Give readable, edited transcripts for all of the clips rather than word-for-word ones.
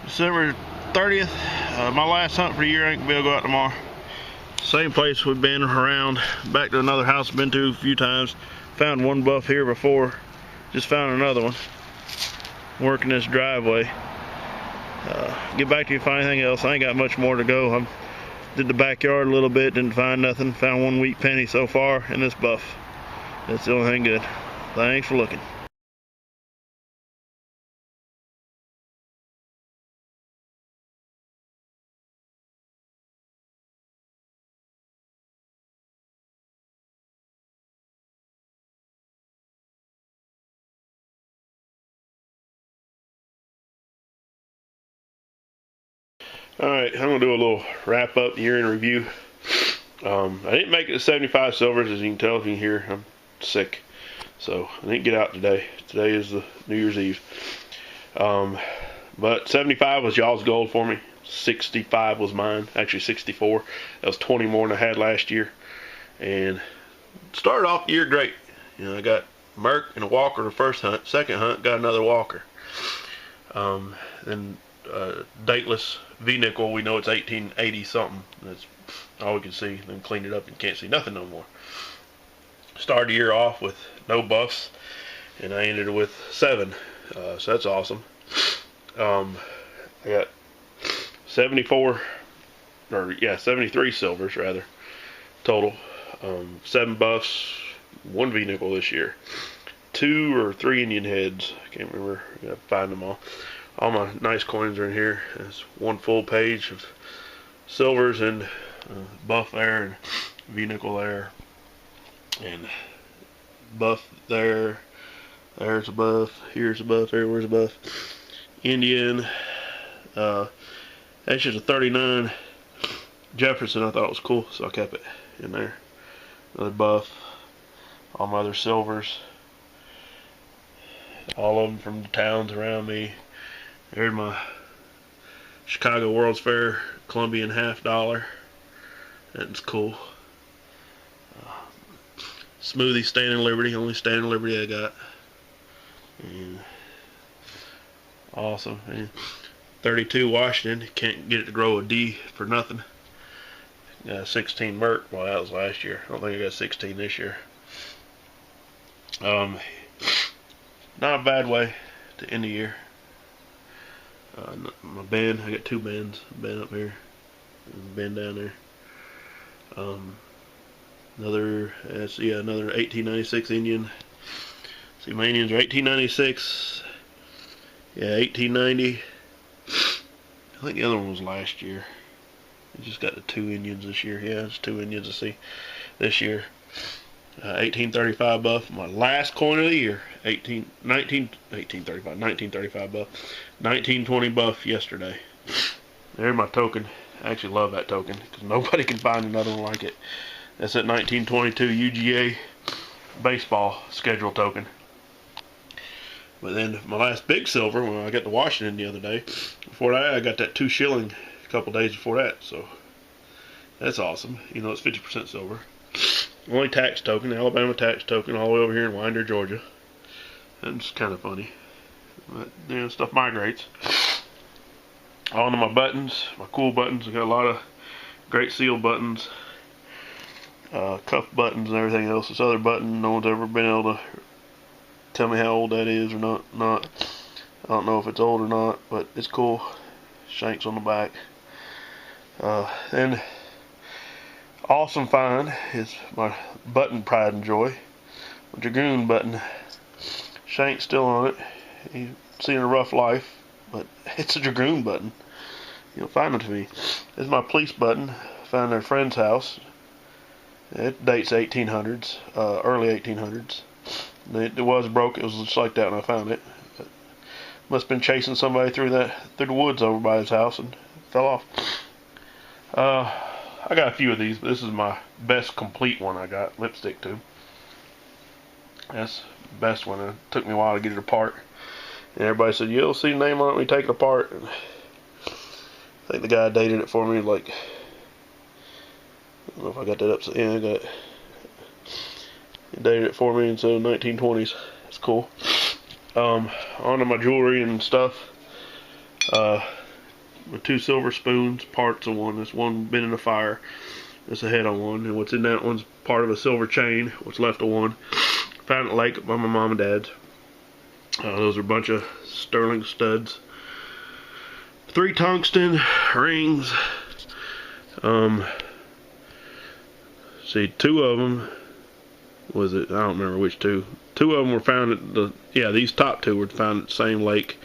December 30th. My last hunt for the year. I ain't gonna be able to go out tomorrow. Same place we've been around. Back to another house I've been to a few times. Found one buff here before. Just found another one. Working this driveway. Get back to you if I find anything else. I ain't got much more to go. I did the backyard a little bit, didn't find nothing. Found one wheat penny so far and this buff. That's the only thing good. Thanks for looking. Alright, I'm going to do a little wrap up year in review. I didn't make it to 75 silvers, as you can tell if you can hear. I'm sick, so I didn't get out today. Today is the New Year's Eve. But 75 was y'all's goal for me. 65 was mine. Actually 64. That was 20 more than I had last year. And started off the year great. You know, I got Merc and a walker the first hunt. Second hunt, got another walker. Then dateless V-nickel, we know it's 1880 something. That's all we can see. Then cleaned it up and can't see nothing no more. Started the year off with no buffs, and I ended with 7. So that's awesome. I got 73 silvers rather total. 7 buffs, 1 V-nickel this year. 2 or 3 Indian heads. I can't remember. I gotta find them all. All my nice coins are in here. There's one full page of silvers and buff there and V-nickel there and buff there. There's a buff. Here's a buff. Everywhere's a buff. Indian. That's just a 39 Jefferson. I thought it was cool, so I kept it in there. Another buff. All my other silvers. All of them from the towns around me. There's my Chicago World's Fair Columbian $50. That's cool. Smoothie Standing Liberty, only Standing Liberty I got. And awesome. And 32 Washington, can't get it to grow a D for nothing. Got 16 Merc, well that was last year. I don't think I got 16 this year. Not a bad way to end the year. My band, I got 2 bands. Band up here, band down there. Another 1896 Indian. See, my Indians are 1896. Yeah, 1890. I think the other one was last year. I just got the 2 Indians this year. Yeah, it's 2 Indians to see this year. 1835 buff, my last coin of the year. 1935 buff. 1920 buff yesterday. There's my token. I actually love that token because nobody can find another one like it. That's that 1922 UGA baseball schedule token. But then my last big silver, when I got to Washington the other day, before that I got that 2 shilling a couple days before that. So that's awesome. You know, it's 50% silver. Only tax token, Alabama tax token, all the way over here in Winder, Georgia. That's kind of funny. But, you know, stuff migrates. On to my buttons, my cool buttons. I got a lot of Great Seal buttons, cuff buttons, and everything else. This other button, no one's ever been able to tell me how old that is or not. I don't know if it's old or not, but it's cool. Shanks on the back. And awesome find is my button pride and joy. My Dragoon button. Shank's still on it. He's seen a rough life, but it's a Dragoon button. You'll find it to me. This is my police button. Found at a friend's house. It dates 1800s, early 1800s. It was broke. It was just like that when I found it. But must have been chasing somebody through the woods over by his house and fell off. I got a few of these, but this is my best complete one I got, lipstick tube. That's the best one. It took me a while to get it apart. And everybody said, you'll see the name on it when you take it apart. And I think the guy dated it for me, like, I don't know if I got that up. Yeah, I got it. He dated it for me, and so 1920s. It's cool. On to my jewelry and stuff. my 2 silver spoons, parts of one. There's one been in the fire. There's a head on one, and what's in that one's part of a silver chain. What's left of one. Found it at lake by my mom and dad's. Those are a bunch of sterling studs. 3 tungsten rings. See, 2 of them, was it? I don't remember which 2. 2 of them were found at these top 2 were found at the same lake.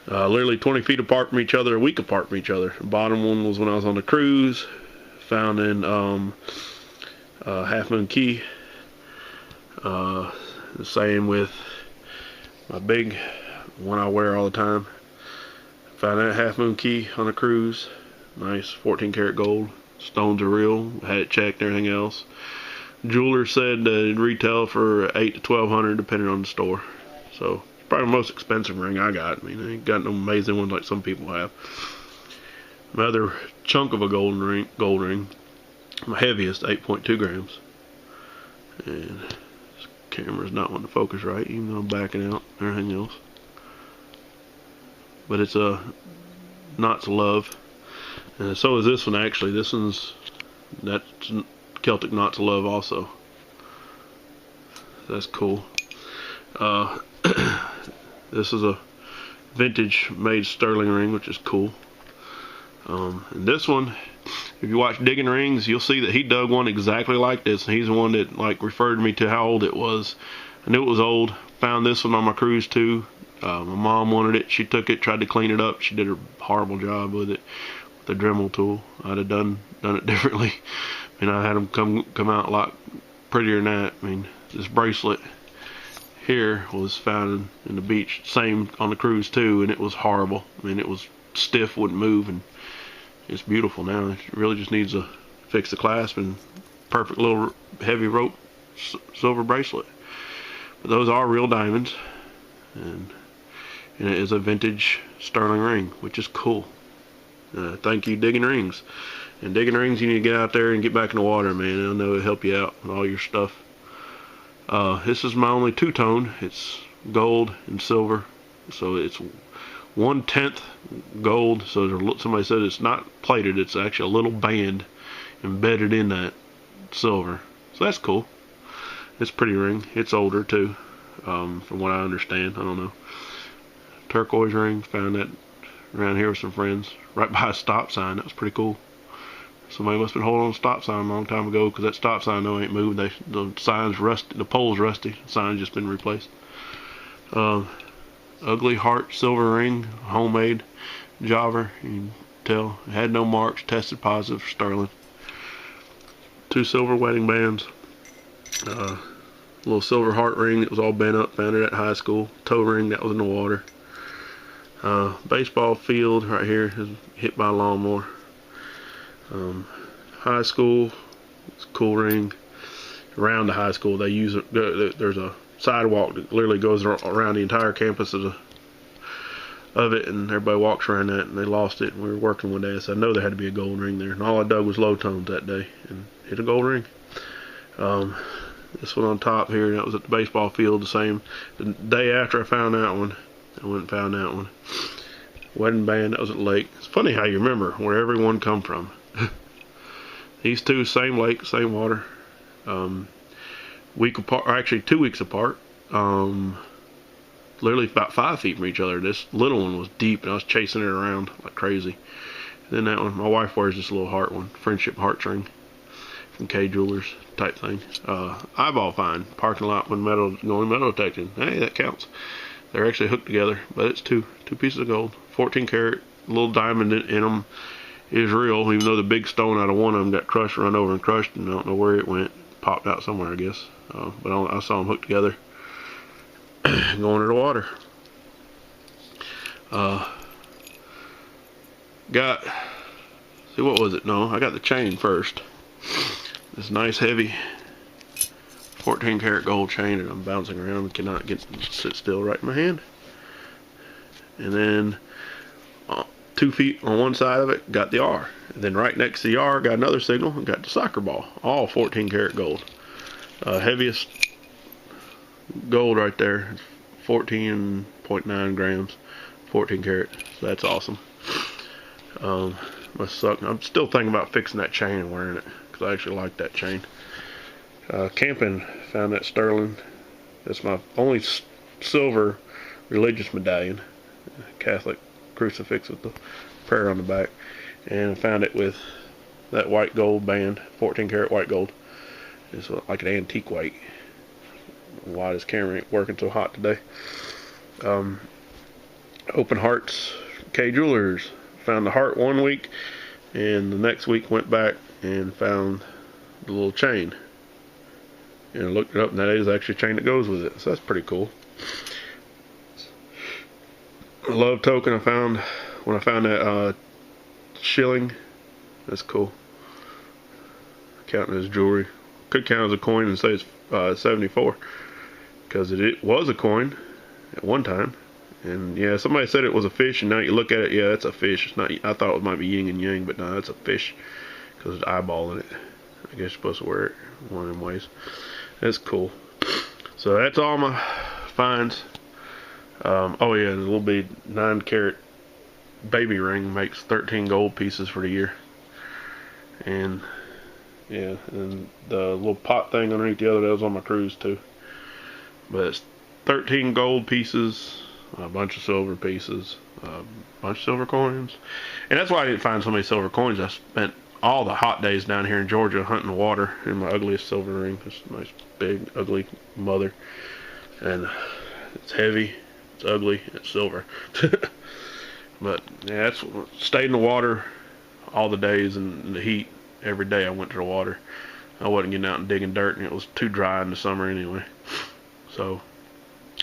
Literally 20 feet apart from each other, a week apart from each other. The bottom one was when I was on the cruise, found in Half Moon Cay. The same with my big one I wear all the time. Found that at Half Moon Cay on a cruise. Nice 14 karat gold. Stones are real. Had it checked and everything else. Jeweler said it'd retail for $800 to $1,200 depending on the store. So probably the most expensive ring I got. I mean, I ain't got no amazing ones like some people have. My other chunk of a gold ring, my heaviest, 8.2 grams. And this camera's not wanting to focus right, even though I'm backing out and everything else. But it's a Knots of Love. And so is this one actually. That's Celtic Knots of Love also. That's cool. This is a vintage made sterling ring, which is cool. And this one, if you watch Digging Rings, you'll see that he dug one exactly like this. And he's the one that like referred me to how old it was. I knew it was old. Found this one on my cruise too. My mom wanted it. She took it, tried to clean it up. She did a horrible job with it. The Dremel tool. I'd have done it differently. I mean, I had them come out a lot prettier than that. I mean, this bracelet here was found in the beach, same on the cruise too, and it was horrible. I mean, it was stiff, wouldn't move, and it's beautiful now. It really just needs to fix the clasp and perfect little heavy rope silver bracelet. But those are real diamonds, and it is a vintage sterling ring, which is cool. Thank you, Digging Rings. And Digging Rings, you need to get out there and get back in the water, man. I know it'll help you out with all your stuff. This is my only 2-tone. It's gold and silver, so it's 1/10 gold. So somebody said it's not plated; it's actually a little band embedded in that silver. So that's cool. It's a pretty ring. It's older too, from what I understand. I don't know. Turquoise ring. Found that around here with some friends, right by a stop sign. That was pretty cool. Somebody must have been holding on a stop sign a long time ago, because that stop sign though ain't moved. The sign's rusty, the pole's rusty. The sign's just been replaced. Ugly heart silver ring, homemade jobber. You can tell it had no marks. Tested positive for sterling. 2 silver wedding bands. Little silver heart ring that was all bent up. Found it at high school. Toe ring that was in the water. Baseball field right here is hit by a lawnmower. High school, it's a cool ring. Around the high school, they use it. There's a sidewalk that literally goes around the entire campus of it, and everybody walks around that. And they lost it, and we were working one day, so I know there had to be a gold ring there. And all I dug was low tones that day, and hit a gold ring. This one on top here, that was at the baseball field. The same. The day after I found that one, I went and found that one. Wedding band, that was at the lake. It's funny how you remember where everyone come from. These 2, same lake, same water. Week apart, or actually 2 weeks apart. Literally about 5 feet from each other. This little one was deep, and I was chasing it around like crazy. And then that one, my wife wears this little heart one, friendship heart ring from Kay Jewelers type thing. Eyeball find, parking lot when going metal detecting. Hey, that counts. They're actually hooked together, but it's two pieces of gold, 14 karat, little diamond in them is real, even though the big stone out of one of them got crushed, run over and crushed, and I don't know where it went. Popped out somewhere, I guess. But I saw them hooked together going to the water. See, what was it? No, I got the chain first. This nice heavy 14 karat gold chain that I'm bouncing around and cannot sit still right in my hand. And then 2 feet on one side of it, got the R. And then right next to the R, got another signal and got the soccer ball. All 14 karat gold. Heaviest gold right there, 14.9 grams, 14 karat. So that's awesome. Must suck. I'm still thinking about fixing that chain and wearing it, because I actually like that chain. Camping, found that sterling. That's my only silver religious medallion. Catholic crucifix with the prayer on the back. And I found it with that white gold band, 14 karat white gold. It's like an antique white. Why this camera ain't working so hot today. Open Hearts K Jewelers. Found the heart one week, and the next week went back and found the little chain. And I looked it up, and that is actually a chain that goes with it. So that's pretty cool. A love token I found when I found that shilling. That's cool. Counting as jewelry. Could count as a coin and say it's 74, because it was a coin at one time. And yeah, somebody said it was a fish, and now you look at it, yeah, it's a fish. It's not. I thought it might be yin and yang, but no, that's a fish because there's an eyeball in it. I guess you're supposed to wear it one of them ways. That's cool. So that's all my finds. Oh yeah, the little bit 9 karat baby ring makes 13 gold pieces for the year. And yeah, and the little pot thing underneath the other, that was on my cruise too. But it's 13 gold pieces, a bunch of silver pieces, a bunch of silver coins. And that's why I didn't find so many silver coins. I spent all the hot days down here in Georgia hunting the water in my ugliest silver ring. This nice big ugly mother. And it's heavy, it's ugly, it's silver. But yeah, that's stayed in the water all the days, and the heat. Every day I went to the water. I wasn't getting out and digging dirt, and it was too dry in the summer anyway. So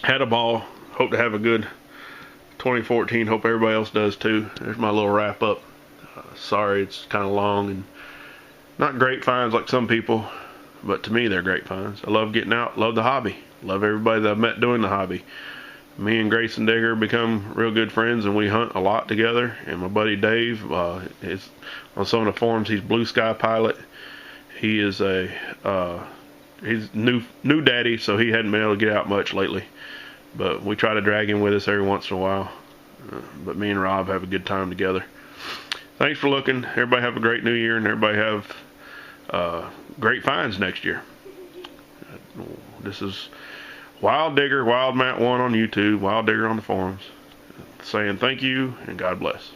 had a ball. Hope to have a good 2014. Hope everybody else does too. There's my little wrap up. Sorry it's kind of long and not great finds like some people, but to me they're great finds. I love getting out, love the hobby, love everybody that I've met doing the hobby. Me and Grayson Digger become real good friends, and we hunt a lot together. And my buddy Dave, is on some of the forums, he's Blue Sky Pilot. He is he's new daddy, so he hadn't been able to get out much lately. But we try to drag him with us every once in a while. But me and Rob have a good time together. Thanks for looking. Everybody have a great new year, and everybody have great finds next year. This is Wild Digger, Wild Matt 1 on YouTube, Wild Digger on the forums, saying thank you and God bless.